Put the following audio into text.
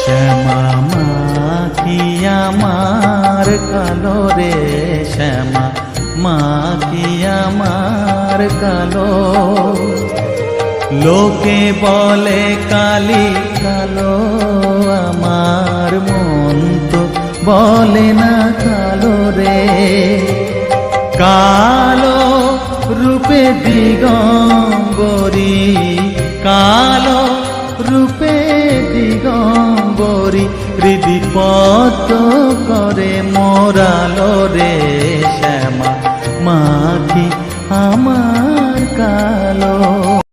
শ্যামা মা কি আমার কালো রে, শ্যামা মা কি আমার কালো। লোকে বলে কালি কালো, আমার মন তো বলে না কালো রে। কালো রূপে দিগম্বরী